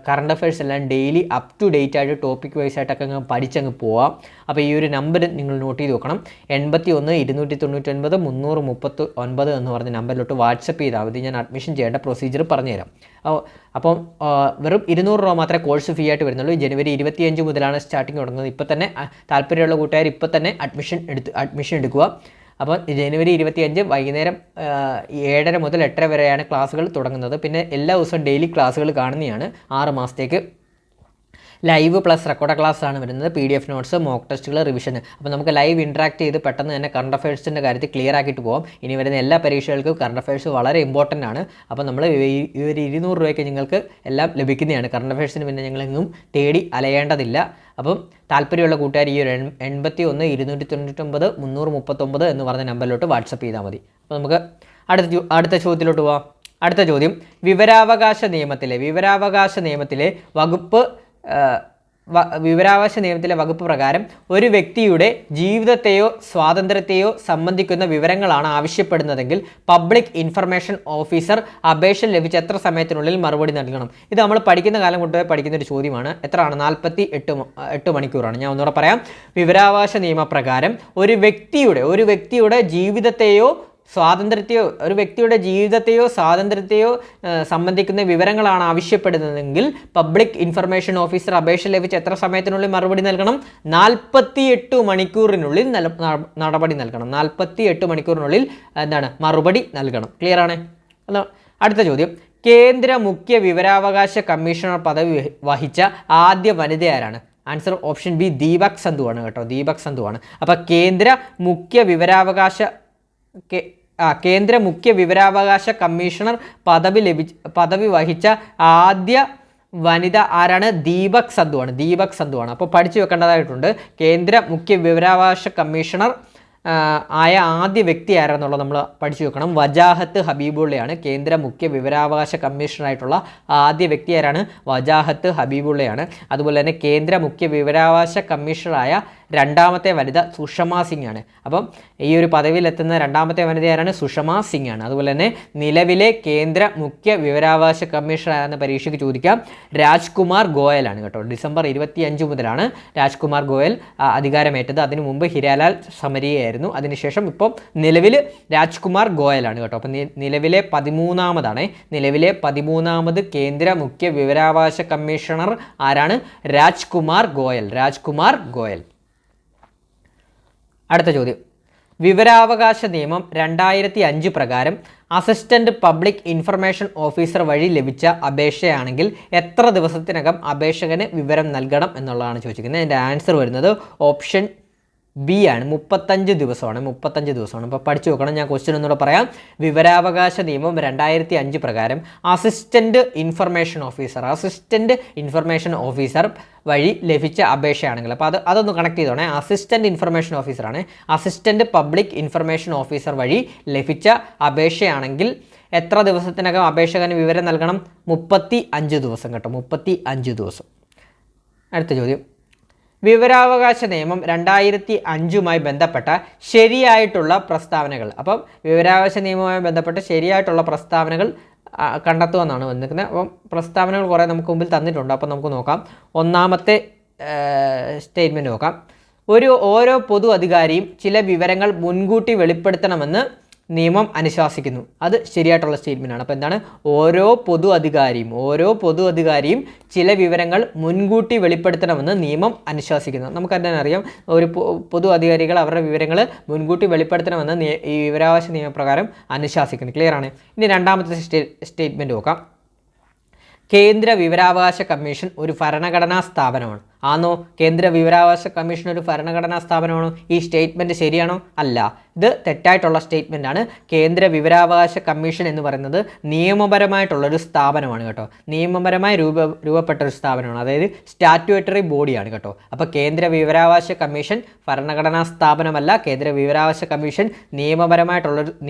കറണ്ട് അഫയേഴ്സ് എല്ലാം ഡെയിലി അപ് ടു ഡേറ്റ് ആയിട്ട് ടോപ്പിക് വൈസ് ആയിട്ടൊക്കെ അങ്ങ് പഠിച്ചങ്ങ് പോവാം. അപ്പോൾ ഈ ഒരു നമ്പർ നിങ്ങൾ നോട്ട് ചെയ്ത് നോക്കണം. 81 299 339 എന്ന് പറഞ്ഞ നമ്പറിലോട്ട് വാട്സപ്പ് ചെയ്താൽ മതി. ഞാൻ അഡ്മിഷൻ ചെയ്യേണ്ട പ്രൊസീജിയർ പറഞ്ഞുതരാം. അപ്പം വെറും 200 രൂപ മാത്രമേ കോഴ്സ് ഫീ ആയിട്ട് വരുന്നുള്ളൂ. ജനുവരി 25 മുതലാണ് സ്റ്റാർട്ടിങ് തുടങ്ങുന്നത്. ഇപ്പോൾ തന്നെ താല്പര്യമുള്ള കൂട്ടുകാർ ഇപ്പോൾ തന്നെ അഡ്മിഷൻ എടുക്കുക. അപ്പോൾ ജനുവരി 25 വൈകുന്നേരം 7:30 മുതൽ 8:30 വരെയാണ് ക്ലാസ്സുകൾ തുടങ്ങുന്നത്. പിന്നെ എല്ലാ ദിവസവും ഡെയിലി ക്ലാസ്സുകൾ കാണുന്നതാണ് 6 മാസത്തേക്ക്. ലൈവ് പ്ലസ് റെക്കോർഡ് ക്ലാസ് ആണ് വരുന്നത്. PDF നോട്ട്സ്, മോക്ക് ടെസ്റ്റുകൾ, റിവിഷൻ. അപ്പോൾ നമുക്ക് ലൈവ് ഇൻട്രാക്ട് ചെയ്ത് പെട്ടെന്ന് തന്നെ കറണ്ട് അഫയേഴ്സിൻ്റെ കാര്യത്തിൽ ക്ലിയർ ആക്കിയിട്ട് പോകാം. ഇനി വരുന്ന എല്ലാ പരീക്ഷകൾക്കും കറണ്ട് അഫയേഴ്സ് വളരെ ഇമ്പോർട്ടൻ്റ് ആണ്. അപ്പോൾ നമ്മൾ ഈ ഒരു 200 രൂപയ്ക്ക് നിങ്ങൾക്ക് എല്ലാം ലഭിക്കുന്നതാണ്. കറണ്ട് അഫയേഴ്സിന് പിന്നെ ഞങ്ങളെങ്ങും തേടി അലയേണ്ടതില്ല. അപ്പം താല്പര്യമുള്ള കൂട്ടുകാർ ഈ ഒരു 81 299 339 എന്ന് പറഞ്ഞ നമ്പറിലോട്ട് വാട്സപ്പ് ചെയ്താൽ മതി. അപ്പോൾ നമുക്ക് അടുത്ത ചോദ്യത്തിലോട്ട് പോകാം. അടുത്ത ചോദ്യം, വിവരാവകാശ നിയമത്തിലെ വകുപ്പ് പ്രകാരം ഒരു വ്യക്തിയുടെ ജീവിതത്തെയോ സ്വാതന്ത്ര്യത്തെയോ സംബന്ധിക്കുന്ന വിവരങ്ങളാണ് ആവശ്യപ്പെടുന്നതെങ്കിൽ പബ്ലിക് ഇൻഫർമേഷൻ ഓഫീസർ അപേക്ഷ ലഭിച്ച എത്ര സമയത്തിനുള്ളിൽ മറുപടി നൽകണം? ഇത് നമ്മൾ പഠിക്കുന്ന കാലം കൊണ്ട് പഠിക്കുന്ന ഒരു ചോദ്യമാണ്. എത്രയാണ്? 48 മണിക്കൂറാണ്. ഞാൻ ഒന്നുകൂടെ പറയാം. വിവരാവകാശ നിയമപ്രകാരം ഒരു വ്യക്തിയുടെ ജീവിതത്തെയോ സ്വാതന്ത്ര്യത്തെയോ സംബന്ധിക്കുന്ന വിവരങ്ങളാണ് ആവശ്യപ്പെടുന്നതെങ്കിൽ പബ്ലിക് ഇൻഫർമേഷൻ ഓഫീസർ അപേക്ഷ ലഭിച്ച എത്ര സമയത്തിനുള്ളിൽ മറുപടി നൽകണം? 48 മണിക്കൂറിനുള്ളിൽ നടപടി നൽകണം. 48 മണിക്കൂറിനുള്ളിൽ മറുപടി നൽകണം. ക്ലിയർ ആണ്? അടുത്ത ചോദ്യം, കേന്ദ്ര മുഖ്യ വിവരാവകാശ കമ്മീഷണർ പദവി വഹിച്ച ആദ്യ വനിത ആരാണ്? Answer option B Deepak Sandhu ആണ് കേട്ടോ. ദീപക് സന്ധു ആണ്. അപ്പോൾ കേന്ദ്ര മുഖ്യ വിവരാവകാശ കമ്മീഷണർ പദവി വഹിച്ച ആദ്യ വനിത ആരാണ്? ദീപക് സന്ധു ആണ്. അപ്പോൾ പഠിച്ചു വെക്കേണ്ടതായിട്ടുണ്ട്. കേന്ദ്ര മുഖ്യ വിവരാവകാശ കമ്മീഷണർ ആയ ആദ്യ വ്യക്തി ആരാന്നുള്ളത് നമ്മൾ പഠിച്ചു വെക്കണം. വജാഹത്ത് ഹബീബുള്ളയാണ് കേന്ദ്ര മുഖ്യ വിവരാവകാശ കമ്മീഷണറായിട്ടുള്ള ആദ്യ വ്യക്തി ആരാണ്? വജാഹത്ത് ഹബീബുള്ളയാണ്. അതുപോലെ തന്നെ കേന്ദ്ര മുഖ്യ വിവരാവകാശ കമ്മീഷണറായ രണ്ടാമത്തെ വനിത സുഷമ സിംഗ് ആണ്. അപ്പം ഈ ഒരു പദവിയിലെത്തുന്ന രണ്ടാമത്തെ വനിത ആരാണ്? സുഷമ സിംഗ് ആണ്. അതുപോലെ തന്നെ നിലവിലെ കേന്ദ്ര മുഖ്യ വിവരാവകാശ കമ്മീഷണർ ആരെന്ന പരീക്ഷയ്ക്ക് ചോദിക്കാം. രാജ്കുമാർ ഗോയലാണ് കേട്ടോ. ഡിസംബർ 25 മുതലാണ് രാജ്കുമാർ ഗോയൽ അധികാരമേറ്റത്. അതിനു മുമ്പ് ഹിരാലാൽ സമരിയായിരുന്നു. അതിനുശേഷം ഇപ്പം നിലവിൽ രാജ്കുമാർ ഗോയലാണ് കേട്ടോ. അപ്പം നിലവിലെ 13ാമത് കേന്ദ്ര മുഖ്യ വിവരാവകാശ കമ്മീഷണർ ആരാണ്? രാജ്കുമാർ ഗോയൽ. അടുത്ത ചോദ്യം, വിവരാവകാശ നിയമം 2005 പ്രകാരം അസിസ്റ്റന്റ് പബ്ലിക് ഇൻഫർമേഷൻ ഓഫീസർ വഴി ലഭിച്ച അപേക്ഷയാണെങ്കിൽ എത്ര ദിവസത്തിനകം അപേക്ഷകന് വിവരം നൽകണം എന്നുള്ളതാണ് ചോദിച്ചിരിക്കുന്നത്. അതിൻ്റെ ആൻസർ വരുന്നത് ഓപ്ഷൻ ബി ആണ്, 35 ദിവസമാണ്. 35 ദിവസമാണ്. അപ്പോൾ പഠിച്ചു നോക്കണം. ഞാൻ ക്വസ്റ്റ്യൻ ഒന്നുകൂടെ പറയാം. വിവരാവകാശ നിയമം 2005 പ്രകാരം അസിസ്റ്റന്റ് ഇൻഫർമേഷൻ ഓഫീസർ വഴി ലഭിച്ച അപേക്ഷയാണെങ്കിൽ, അപ്പോൾ അതൊന്ന് കണക്ട് ചെയ്തോണേ. അസിസ്റ്റന്റ് ഇൻഫർമേഷൻ ഓഫീസറാണ്. അസിസ്റ്റന്റ് പബ്ലിക് ഇൻഫർമേഷൻ ഓഫീസർ വഴി ലഭിച്ച അപേക്ഷയാണെങ്കിൽ എത്ര ദിവസത്തിനകം അപേക്ഷകന് വിവരം നൽകണം? 35 ദിവസം കേട്ടോ, 35 ദിവസം. അടുത്ത ചോദ്യം, വിവരാവകാശ നിയമം 2005 ബന്ധപ്പെട്ട ശരിയായിട്ടുള്ള പ്രസ്താവനകൾ. അപ്പം വിവരാവകാശ നിയമവുമായി ബന്ധപ്പെട്ട ശരിയായിട്ടുള്ള പ്രസ്താവനകൾ കണ്ടെത്തുക എന്നാണ് വന്നിരിക്കുന്നത്. അപ്പം പ്രസ്താവനകൾ കുറേ നമുക്ക് മുമ്പിൽ തന്നിട്ടുണ്ട്. അപ്പം നമുക്ക് നോക്കാം. ഒന്നാമത്തെ സ്റ്റേറ്റ്മെൻറ്റ് നോക്കാം. ഓരോ പൊതു അധികാരിയും ചില വിവരങ്ങൾ മുൻകൂട്ടി വെളിപ്പെടുത്തണമെന്ന് നിയമം അനുശാസിക്കുന്നു. അത് ശരിയായിട്ടുള്ള സ്റ്റേറ്റ്മെൻറ്റാണ്. അപ്പോൾ എന്താണ്? ഓരോ പൊതു അധികാരിയും ചില വിവരങ്ങൾ മുൻകൂട്ടി വെളിപ്പെടുത്തണമെന്ന് നിയമം അനുശാസിക്കുന്നു. നമുക്ക് തന്നെ അറിയാം, ഒരു പൊതു അധികാരികൾ അവരുടെ വിവരങ്ങൾ മുൻകൂട്ടി വെളിപ്പെടുത്തണമെന്ന് ഈ വിവരാവകാശ നിയമപ്രകാരം അനുശാസിക്കുന്നു. ക്ലിയർ ആണ്. ഇനി രണ്ടാമത്തെ സ്റ്റേറ്റ്മെൻറ്റ് നോക്കാം. കേന്ദ്ര വിവരാവകാശ കമ്മീഷൻ ഒരു ഭരണഘടനാ സ്ഥാപനമാണ്. ആണോ? കേന്ദ്ര വിവരാവകാശ കമ്മീഷൻ ഒരു ഭരണഘടനാ സ്ഥാപനമാണോ? ഈ സ്റ്റേറ്റ്മെൻറ്റ് ശരിയാണോ? അല്ല, ഇത് തെറ്റായിട്ടുള്ള സ്റ്റേറ്റ്മെൻ്റ് ആണ്. കേന്ദ്ര വിവരാവകാശ കമ്മീഷൻ എന്ന് പറയുന്നത് നിയമപരമായിട്ടുള്ളൊരു സ്ഥാപനമാണ് കേട്ടോ. നിയമപരമായി രൂപപ്പെട്ട ഒരു സ്ഥാപനമാണ്, അതായത് സ്റ്റാറ്റ്യൂട്ടറി ബോഡിയാണ് കേട്ടോ. അപ്പോൾ കേന്ദ്ര വിവരാവകാശ കമ്മീഷൻ ഭരണഘടനാ സ്ഥാപനമല്ല. കേന്ദ്ര വിവരാവകാശ കമ്മീഷൻ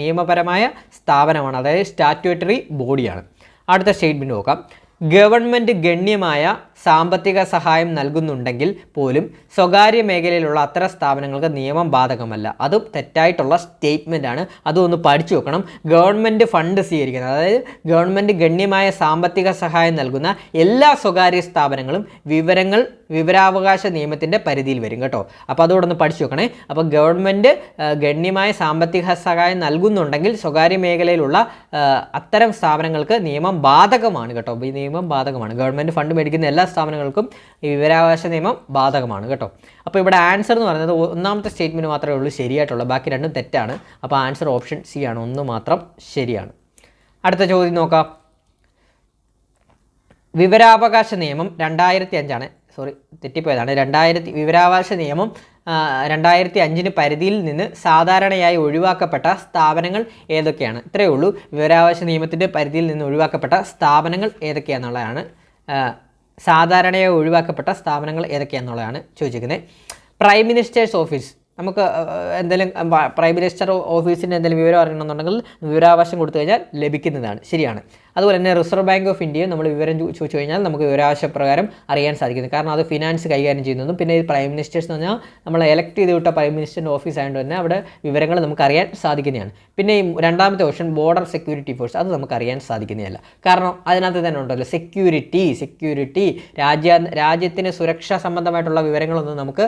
നിയമപരമായ സ്ഥാപനമാണ്, അതായത് സ്റ്റാറ്റ്യൂട്ടറി ബോഡിയാണ്. അടുത്ത സ്റ്റേറ്റ്മെൻറ്റ് നോക്കാം. ഗവൺമെൻറ് ഗണ്യമായ സാമ്പത്തിക സഹായം നൽകുന്നുണ്ടെങ്കിൽ പോലും സ്വകാര്യ മേഖലയിലുള്ള അത്തരം സ്ഥാപനങ്ങൾക്ക് നിയമം ബാധകമല്ല. അതും തെറ്റായിട്ടുള്ള സ്റ്റേറ്റ്മെൻ്റ് ആണ്. അതൊന്ന് പഠിച്ചു വെക്കണം. ഗവൺമെൻറ് ഫണ്ട് സ്വീകരിക്കുന്നത്, അതായത് ഗവൺമെൻറ് ഗണ്യമായ സാമ്പത്തിക സഹായം നൽകുന്ന എല്ലാ സ്വകാര്യ സ്ഥാപനങ്ങളും വിവരാവകാശ നിയമത്തിൻ്റെ പരിധിയിൽ വരും കേട്ടോ. അപ്പോൾ അതോടെ ഒന്ന് പഠിച്ചു വെക്കണേ. അപ്പോൾ ഗവൺമെൻറ് ഗണ്യമായ സാമ്പത്തിക സഹായം നൽകുന്നുണ്ടെങ്കിൽ സ്വകാര്യ മേഖലയിലുള്ള അത്തരം സ്ഥാപനങ്ങൾക്ക് നിയമം ബാധകമാണ് കേട്ടോ. ഈ നിയമം ബാധകമാണ്. ഗവൺമെൻറ് ഫണ്ട് മേടിക്കുന്ന എല്ലാ സ്ഥാപനങ്ങൾക്കും ഈ വിവരാവകാശ നിയമം ബാധകമാണ് കേട്ടോ. അപ്പോൾ ഇവിടെ ആൻസർ എന്ന് പറയുന്നത് ഒന്നാമത്തെ സ്റ്റേറ്റ്മെൻറ്റ് മാത്രമേ ഉള്ളൂ ശരിയായിട്ടുള്ളൂ, ബാക്കി രണ്ടും തെറ്റാണ്. അപ്പോൾ ആൻസർ ഓപ്ഷൻ സി ആണ്, ഒന്ന് മാത്രം ശരിയാണ്. അടുത്ത ചോദ്യം നോക്കാം. വിവരാവകാശ നിയമം 2005 തെറ്റിപ്പോയതാണ്. വിവരാവകാശ നിയമം 2005 പരിധിയിൽ നിന്ന് സാധാരണയായി ഒഴിവാക്കപ്പെട്ട സ്ഥാപനങ്ങൾ ഏതൊക്കെയാണ്? ഇത്രയേ ഉള്ളൂ. വിവരാവകാശ നിയമത്തിൻ്റെ പരിധിയിൽ നിന്ന് ഒഴിവാക്കപ്പെട്ട സ്ഥാപനങ്ങൾ ഏതൊക്കെയാണെന്നുള്ളതാണ്, സാധാരണയായി ഒഴിവാക്കപ്പെട്ട സ്ഥാപനങ്ങൾ ഏതൊക്കെയാണെന്നുള്ളതാണ് ചോദിച്ചിരിക്കുന്നത്. പ്രൈം മിനിസ്റ്റേഴ്സ് ഓഫീസ്, നമുക്ക് എന്തെങ്കിലും പ്രൈം മിനിസ്റ്റർ ഓഫീസിൻ്റെ എന്തെങ്കിലും വിവരം അറിയണമെന്നുണ്ടെങ്കിൽ വിവരാവകാശം കൊടുത്തു കഴിഞ്ഞാൽ ലഭിക്കുന്നതാണ്, ശരിയാണ്. അതുപോലെ തന്നെ റിസർവ് ബാങ്ക് ഓഫ് ഇന്ത്യയും നമ്മൾ വിവരം ചോദിച്ചു കഴിഞ്ഞാൽ നമുക്ക് വിവരാവകാശ പ്രകാരം അറിയാൻ സാധിക്കുന്നു. കാരണം അത് ഫിനാൻസ് കൈകാര്യം ചെയ്യുന്നതും പിന്നെ ഈ പ്രൈം മിനിസ്റ്റേഴ്സ് എന്ന് പറഞ്ഞാൽ നമ്മൾ എലക്ട് ചെയ്ത് വിട്ട പ്രൈം മിനിസ്റ്ററിൻ്റെ ഓഫീസ് ആയതുകൊണ്ട് തന്നെ അവിടെ വിവരങ്ങൾ നമുക്ക് അറിയാൻ സാധിക്കുന്നതാണ്. പിന്നെ ഈ രണ്ടാമത്തെ ഓപ്ഷൻ ബോർഡർ സെക്യൂരിറ്റി ഫോഴ്സ്, അത് നമുക്ക് അറിയാൻ സാധിക്കുന്നതല്ല. കാരണം അതിനകത്ത് തന്നെ ഉണ്ടല്ലോ സെക്യൂരിറ്റി രാജ്യത്തിന് സുരക്ഷാ സംബന്ധമായിട്ടുള്ള വിവരങ്ങളൊന്നും നമുക്ക്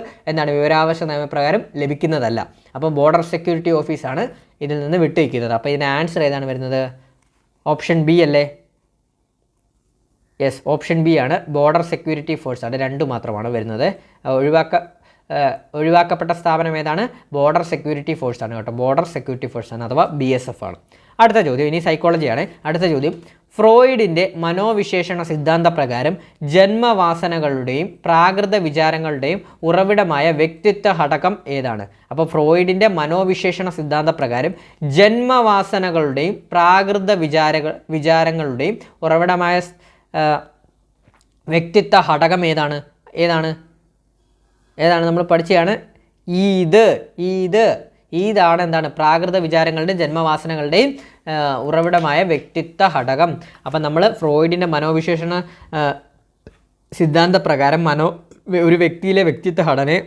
വിവരാവകാശ നിയമപ്രകാരം ലഭിക്കുന്നതല്ല. അപ്പം ബോർഡർ സെക്യൂരിറ്റി ഓഫീസാണ് ഇതിൽ നിന്ന് വിട്ടുവയ്ക്കുന്നത്. അപ്പോൾ ഇതിൻ്റെ ആൻസർ ഏതാണ് വരുന്നത്? ഓപ്ഷൻ ബി അല്ലേ? യെസ്, ഓപ്ഷൻ ബി ആണ്. ബോർഡർ സെക്യൂരിറ്റി ഫോഴ്സ് ആണ്. 2 മാത്രമാണ് വരുന്നത്. ഒഴിവാക്കപ്പെട്ട സ്ഥാപനം ഏതാണ്? ബോർഡർ സെക്യൂരിറ്റി ഫോഴ്സ് ആണ് കേട്ടോ. ബോർഡർ സെക്യൂരിറ്റി ഫോഴ്സ് ആണ്, അഥവാ BSF ആണ്. അടുത്ത ചോദ്യം ഇനി സൈക്കോളജിയാണ്. അടുത്ത ചോദ്യം, ഫ്രോയിഡിൻ്റെ മനോവിശേഷണ സിദ്ധാന്ത പ്രകാരം ജന്മവാസനകളുടെയും പ്രാകൃത വിചാരങ്ങളുടെയും ഉറവിടമായ വ്യക്തിത്വ ഘടകം ഏതാണ്? അപ്പോൾ ഫ്രോയിഡിൻ്റെ മനോവിശേഷണ സിദ്ധാന്ത പ്രകാരം ജന്മവാസനകളുടെയും പ്രാകൃത വിചാരങ്ങളുടെയും ഉറവിടമായ വ്യക്തിത്വ ഘടകം ഏതാണ്? നമ്മൾ പഠിച്ചതാണ്. ഇതാണ് എന്താണ്? പ്രാകൃത വിചാരങ്ങളുടെയും ജന്മവാസനകളുടെയും ഉറവിടമായ വ്യക്തിത്വ ഘടകം. അപ്പം നമ്മൾ ഫ്രോയിഡിൻ്റെ മനോവിശേഷണ സിദ്ധാന്ത പ്രകാരം ഒരു വ്യക്തിയിലെ വ്യക്തിത്വ ഘടനയെ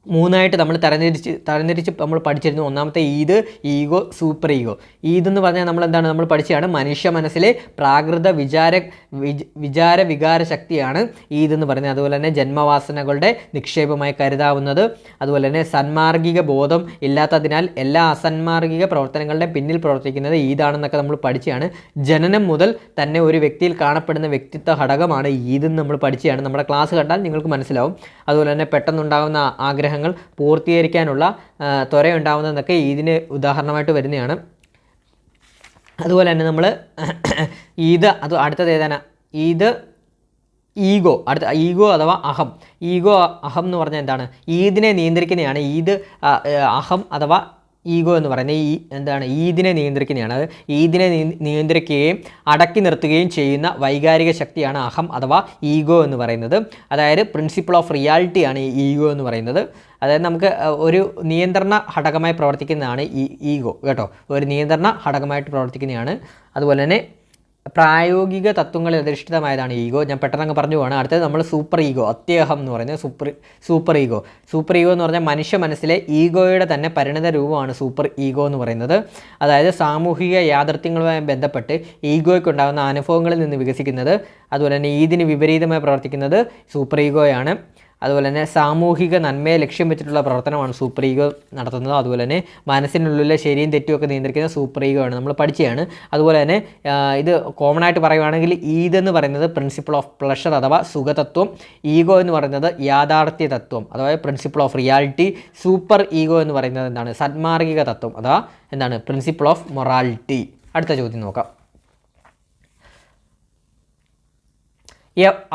3ആയിട്ട് നമ്മൾ തരംതിരിച്ച് നമ്മൾ പഠിച്ചിരുന്നു. ഒന്നാമത്തെ ഈഗോ, സൂപ്പർ ഈഗോ. എന്ന് പറഞ്ഞാൽ നമ്മൾ പഠിച്ചതാണ് മനുഷ്യ മനസ്സിലെ പ്രാകൃത വികാര ശക്തിയാണ് ഇതെന്ന് പറയുന്നത്. അതുപോലെ തന്നെ ജന്മവാസനകളുടെ നിക്ഷേപമായി കരുതാവുന്നത്. അതുപോലെ തന്നെ സന്മാർഗിക ബോധം ഇല്ലാത്തതിനാൽ എല്ലാ അസന്മാർഗിക പ്രവർത്തനങ്ങളുടെ പിന്നിൽ പ്രവർത്തിക്കുന്നത് ഇതാണെന്നൊക്കെ നമ്മൾ പഠിച്ചതാണ്. ജനനം മുതൽ തന്നെ ഒരു വ്യക്തിയിൽ കാണപ്പെടുന്ന വ്യക്തിത്വ ഘടകമാണ് ഇതെന്ന് നമ്മൾ പഠിച്ചതാണ്. നമ്മുടെ ക്ലാസ് കണ്ടാൽ നിങ്ങൾക്ക് മനസ്സിലാവും. അതുപോലെ തന്നെ പെട്ടെന്നുണ്ടാകുന്ന ആഗ്രഹങ്ങൾ, ആഗ്രഹങ്ങൾ പൂർത്തീകരിക്കാനുള്ള ത്വരയുണ്ടാവുന്നതെന്നൊക്കെ ഇതിന് ഉദാഹരണമായിട്ട് വരുന്നതാണ്. അതുപോലെ തന്നെ നമ്മൾ ഈദ് അടുത്തത് ഏതാണ്? ഈഗോ. അടുത്ത ഈഗോ അഥവാ അഹം. അഹം എന്ന് പറഞ്ഞാൽ എന്താണ്? ഈദിനെ നിയന്ത്രിക്കുന്നതാണ് അഹം അഥവാ ഈഗോ എന്ന് പറയുന്നത്. എന്താണ്? ഈദിനെ നിയന്ത്രിക്കുന്നതാണ്. അത് ഈദിനെ നിയന്ത്രിക്കുകയും അടക്കി നിർത്തുകയും ചെയ്യുന്ന വൈകാരിക ശക്തിയാണ് അഹം അഥവാ ഈഗോ എന്ന് പറയുന്നത്. അതായത് പ്രിൻസിപ്പിൾ ഓഫ് റിയാലിറ്റിയാണ് ഈ ഈഗോ എന്ന് പറയുന്നത്. അതായത് നമുക്ക് ഒരു നിയന്ത്രണ ഘടകമായി പ്രവർത്തിക്കുന്നതാണ് ഈ ഈഗോ കേട്ടോ. ഒരു നിയന്ത്രണ ഘടകമായിട്ട് പ്രവർത്തിക്കുന്നതാണ്. അതുപോലെ തന്നെ പ്രായോഗിക തത്വങ്ങളിൽ അധിഷ്ഠിതമായതാണ് ഈഗോ. ഞാൻ പെട്ടെന്ന് പറഞ്ഞു പോവാണ്. അടുത്തത് നമ്മൾ സൂപ്പർ ഈഗോ, അത്യഹം എന്ന് പറയുന്നത് സൂപ്പർ ഈഗോ. സൂപ്പർ ഈഗോ എന്ന് പറഞ്ഞാൽ മനുഷ്യ മനസ്സിലെ ഈഗോയുടെ തന്നെ പരിണിത രൂപമാണ് സൂപ്പർ ഈഗോ എന്ന് പറയുന്നത്. അതായത് സാമൂഹിക യാഥാർത്ഥ്യങ്ങളുമായി ബന്ധപ്പെട്ട് ഈഗോയ്ക്കുണ്ടാകുന്ന അനുഭവങ്ങളിൽ നിന്ന് വികസിക്കുന്നത്. അതുപോലെ തന്നെ ഇതിന് വിപരീതമായി പ്രവർത്തിക്കുന്നത് സൂപ്പർ ഈഗോയാണ്. അതുപോലെ തന്നെ സാമൂഹിക നന്മയെ ലക്ഷ്യം വെച്ചിട്ടുള്ള പ്രവർത്തനമാണ് സൂപ്പർ ഈഗോ നടത്തുന്നത്. അതുപോലെ തന്നെ മനസ്സിനുള്ളിലെ ശരിയും തെറ്റുമൊക്കെ നിയന്ത്രിക്കുന്ന സൂപ്പർ ഈഗോ ആണ്, നമ്മൾ പഠിച്ചതാണ്. അതുപോലെ തന്നെ ഇത് കോമൺ ആയിട്ട് പറയുവാണെങ്കിൽ ഈദെന്ന് പറയുന്നത് പ്രിൻസിപ്പിൾ ഓഫ് പ്ലഷർ അഥവാ സുഖതത്വം, ഈഗോ എന്ന് പറയുന്നത് യാഥാർത്ഥ്യ തത്വം അഥവാ principle of reality, super ego എന്ന് പറയുന്നത് എന്താണ്? സന്മാർഗിക തത്വം അഥവാ എന്താണ്? Principle of morality. അടുത്ത ചോദ്യം നോക്കാം.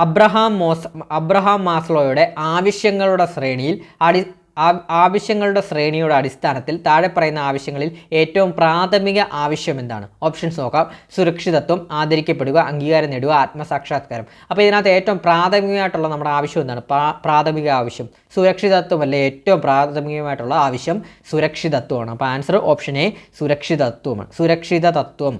അബ്രഹാം മാസ്ലോയുടെ ആവശ്യങ്ങളുടെ ശ്രേണിയുടെ അടിസ്ഥാനത്തിൽ താഴെ പറയുന്ന ആവശ്യങ്ങളിൽ ഏറ്റവും പ്രാഥമിക ആവശ്യം എന്താണ്? ഓപ്ഷൻസ് നോക്കാം. സുരക്ഷിതത്വം, ആദരിക്കപ്പെടുക, അംഗീകാരം നേടുക, ആത്മസാക്ഷാത്കാരം. അപ്പോൾ ഇതിനകത്ത് ഏറ്റവും പ്രാഥമികമായിട്ടുള്ള നമ്മുടെ ആവശ്യം എന്താണ്? പ്രാഥമിക ആവശ്യം സുരക്ഷിതത്വമല്ലേ? ഏറ്റവും പ്രാഥമികമായിട്ടുള്ള ആവശ്യം സുരക്ഷിതത്വമാണ്. അപ്പോൾ ആൻസർ ഓപ്ഷൻ എ സുരക്ഷിതത്വമാണ്. സുരക്ഷിതത്വം.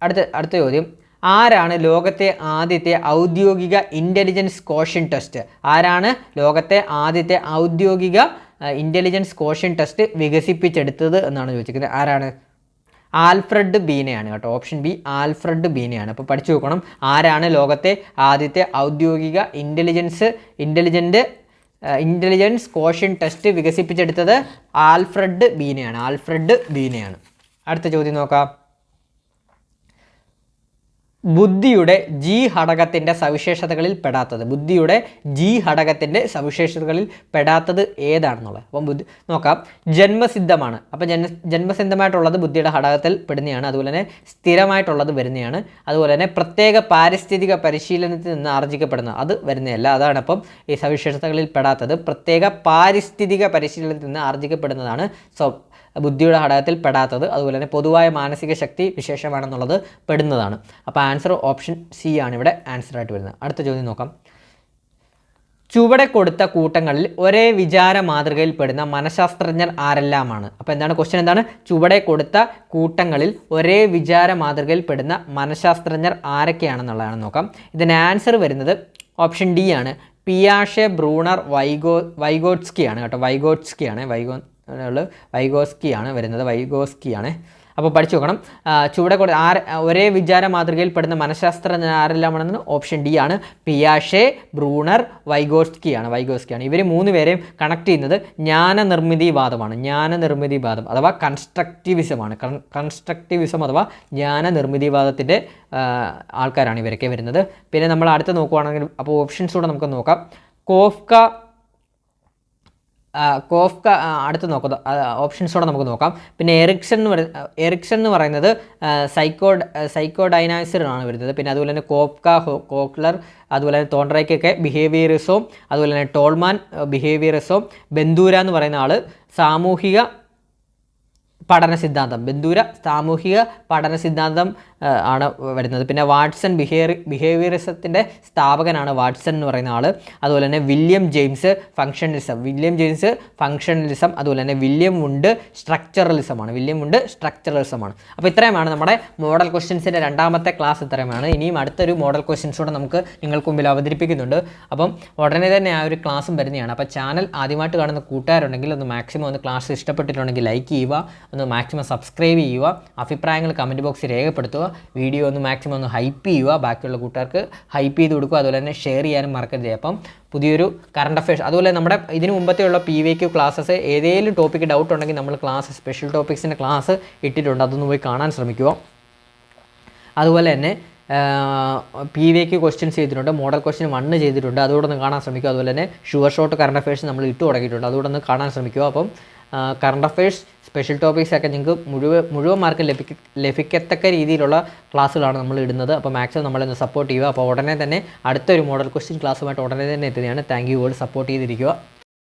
അടുത്ത ചോദ്യം ആരാണ് ലോകത്തെ ആദ്യത്തെ ഔദ്യോഗിക ഇൻ്റലിജൻസ് ക്വോഷ്യന്റ് ടെസ്റ്റ്? ആരാണ് ലോകത്തെ ആദ്യത്തെ ഔദ്യോഗിക ഇൻ്റലിജൻസ് ക്വോഷ്യന്റ് ടെസ്റ്റ് വികസിപ്പിച്ചെടുത്തത് എന്നാണ് ചോദിച്ചിരിക്കുന്നത്. ആരാണ്? ആൽഫ്രഡ് ബീനെയാണ് കേട്ടോ. ഓപ്ഷൻ ബി ആൽഫ്രഡ് ബീനെയാണ്. അപ്പോൾ പഠിച്ചു നോക്കണം. ആരാണ് ലോകത്തെ ആദ്യത്തെ ഔദ്യോഗിക ഇൻ്റലിജൻസ് ക്വോഷ്യന്റ് ടെസ്റ്റ് വികസിപ്പിച്ചെടുത്തത്? ആൽഫ്രഡ് ബീനെയാണ്. അടുത്ത ചോദ്യം നോക്കാം. ബുദ്ധിയുടെ ജി ഘടകത്തിൻ്റെ സവിശേഷതകളിൽ പെടാത്തത് ഏതാണെന്നുള്ളത്. അപ്പം നോക്കാം. ജന്മസിദ്ധമാണ്. അപ്പം ജന്മസിദ്ധമായിട്ടുള്ളത് ബുദ്ധിയുടെ ഘടകത്തിൽ പെടുന്നതാണ്. അതുപോലെ തന്നെ സ്ഥിരമായിട്ടുള്ളത് വരുന്നതാണ്. അതുപോലെ തന്നെ പ്രത്യേക പാരിസ്ഥിതിക പരിശീലനത്തിൽ നിന്ന് ആർജിക്കപ്പെടുന്ന അത് വരുന്നതല്ല. അതാണ് അപ്പം ഈ സവിശേഷതകളിൽ പെടാത്തത്. പ്രത്യേക പാരിസ്ഥിതിക പരിശീലനത്തിൽ നിന്ന് ആർജിക്കപ്പെടുന്നതാണ് ബുദ്ധിയുടെ ഘടകത്തിൽ പെടാത്തത്. അതുപോലെ തന്നെ പൊതുവായ മാനസിക ശക്തി വിശേഷമാണെന്നുള്ളത് പെടുന്നതാണ്. അപ്പോൾ ആൻസർ ഓപ്ഷൻ സി ആണ് ഇവിടെ ആൻസർ ആയിട്ട് വരുന്നത്. അടുത്ത ചോദ്യം നോക്കാം. ചുവടെ കൊടുത്ത കൂട്ടങ്ങളിൽ ഒരേ വിചാര മാതൃകയിൽ പെടുന്ന മനഃശാസ്ത്രജ്ഞർ ആരെല്ലാമാണ്? അപ്പോൾ എന്താണ് ക്വസ്റ്റ്യൻ? എന്താണ്? ചുവടെ കൊടുത്ത കൂട്ടങ്ങളിൽ ഒരേ വിചാര മാതൃകയിൽ പെടുന്ന മനഃശാസ്ത്രജ്ഞർ ആരൊക്കെയാണെന്നുള്ളതാണ് നോക്കാം. ഇതിന് ആൻസർ വരുന്നത് ഓപ്ഷൻ ഡി ആണ്. പിയാഷെ, ബ്രൂണർ, വൈഗോട്സ്കിയാണ് കേട്ടോ. വൈഗോസ്കിയാണ് വരുന്നത്. അപ്പോൾ പഠിച്ചു നോക്കണം. ചുവടെ ഒരേ വിചാര മാതൃകയിൽ പെടുന്ന മനഃശാസ്ത്രജ്ഞർ ആരെല്ലാമാണെന്ന് ഓപ്ഷൻ ഡി ആണ്. പിയാഷെ, ബ്രൂണർ, വൈഗോസ്കിയാണ്. ഇവർ മൂന്ന് പേരെയും കണക്ട് ചെയ്യുന്നത് ജ്ഞാനനിർമ്മിതിവാദം അഥവാ കൺസ്ട്രക്റ്റിവിസം അഥവാ ജ്ഞാനനിർമ്മിതിവാദത്തിൻ്റെ ആൾക്കാരാണ് ഇവരൊക്കെ വരുന്നത്. പിന്നെ നമ്മൾ അടുത്ത് നോക്കുവാണെങ്കിൽ അപ്പോൾ ഓപ്ഷൻസ് കൂടെ നമുക്ക് നോക്കാം. കോഫ്ക അടുത്ത് നോക്കാം. ഓപ്ഷൻസോടെ നമുക്ക് നോക്കാം. പിന്നെ എറിക്സൺ എന്ന് പറയുന്നത് സൈക്കോ ഡൈനാമിക്സിലാണ് വരുന്നത്. പിന്നെ അതുപോലെ തന്നെ കോഫ്ക, കോക്ലർ, അതുപോലെ തന്നെ തോൺട്രൈക്കൊക്കെ ബിഹേവിയറിസവും, അതുപോലെ തന്നെ ടോൾമാൻ ബിഹേവിയറിസവും, ബന്ദൂര എന്ന് പറയുന്ന ആൾ സാമൂഹിക പഠന സിദ്ധാന്തം ആണ് വരുന്നത്. പിന്നെ വാട്സൺ ബിഹേവിയറിസത്തിൻ്റെ സ്ഥാപകനാണ് വാട്സൺ എന്ന് പറയുന്ന ആൾ. അതുപോലെ തന്നെ വില്യം ജെയിംസ് ഫങ്ഷണലിസം, അതുപോലെ തന്നെ വില്യം വുഡ് സ്ട്രക്ചറലിസമാണ്. അപ്പോൾ ഇത്രയുമാണ് നമ്മുടെ മോഡൽ ക്വസ്റ്റ്യൻസിൻ്റെ രണ്ടാമത്തെ ക്ലാസ്. ഇത്രയുമാണ്. ഇനിയും അടുത്തൊരു മോഡൽ ക്വസ്റ്റ്യൻസ് കൂടെ നമുക്ക് നിങ്ങൾക്ക് മുമ്പിൽ അവതരിപ്പിക്കുന്നുണ്ട്. അപ്പം ഉടനെ തന്നെ ആ ഒരു ക്ലാസ്സും വരുന്നതാണ്. അപ്പോൾ ചാനൽ ആദ്യമായിട്ട് കാണുന്ന കൂട്ടുകാരുണ്ടെങ്കിൽ ഒന്ന് മാക്സിമം ഒന്ന് ക്ലാസ് ഇഷ്ടപ്പെട്ടിട്ടുണ്ടെങ്കിൽ ലൈക്ക് ചെയ്യുക, ഒന്ന് മാക്സിമം സബ്സ്ക്രൈബ് ചെയ്യുക, അഭിപ്രായങ്ങൾ കമൻറ്റ് ബോക്സിൽ രേഖപ്പെടുത്തുക, വീഡിയോ ഒന്ന് മാക്സിമം ഒന്ന് ഹൈപ്പ് ചെയ്യുക, ബാക്കിയുള്ള കൂട്ടുകാർക്ക് ഹൈപ്പ് ചെയ്ത് കൊടുക്കുക, അതുപോലെ തന്നെ ഷെയർ ചെയ്യാനും മറക്കരുത്. അപ്പം പുതിയൊരു കറണ്ട് അഫയേഴ്സ്, അതുപോലെ നമ്മുടെ ഇതിന് മുമ്പത്തെയുള്ള PVQ ക്ലാസ്സസ് ഏതെങ്കിലും ടോപ്പിക്ക് ഡൗട്ട് ഉണ്ടെങ്കിൽ നമ്മൾ സ്പെഷ്യൽ ടോപ്പിക്സിൻ്റെ ക്ലാസ് ഇട്ടിട്ടുണ്ട്, അതൊന്ന് പോയി കാണാൻ ശ്രമിക്കുക. അതുപോലെ തന്നെ PVQ ക്വസ്റ്റ്യൻസ് ചെയ്തിട്ടുണ്ട്, മോഡൽ ക്വസ്റ്റ്യൻ 1 ചെയ്തിട്ടുണ്ട്, അതുകൂടെ ഒന്ന് കാണാൻ ശ്രമിക്കുക. അതുപോലെ തന്നെ ഷുവർ ഷോട്ട് കറണ്ട് അഫയേഴ്സ് നമ്മൾ ഇട്ട് തുടങ്ങിയിട്ടുണ്ട്, അതുകൂടെ ഒന്ന് കാണാൻ ശ്രമിക്കുക. അപ്പം കറണ്ട് അഫയേഴ്സ് സ്പെഷ്യൽ ടോപ്പിക്സ് ഒക്കെ നിങ്ങൾക്ക് മുഴുവൻ മാർക്ക് ലഭിക്കത്തക്ക രീതിയിലുള്ള ക്ലാസ്സുകളാണ് നമ്മൾ ഇടുന്നത്. അപ്പോൾ മാക്സിമം നമ്മളൊന്ന് സപ്പോർട്ട് ചെയ്യുക. അപ്പോൾ ഉടനെ തന്നെ അടുത്തൊരു മോഡൽ ക്വസ്റ്റ്യൻ ക്ലാസ്സുമായിട്ട് ഉടനെ തന്നെ എത്തുകയാണ്. താങ്ക് യു ഓൾ, സപ്പോർട്ട് ചെയ്തിരിക്കുക.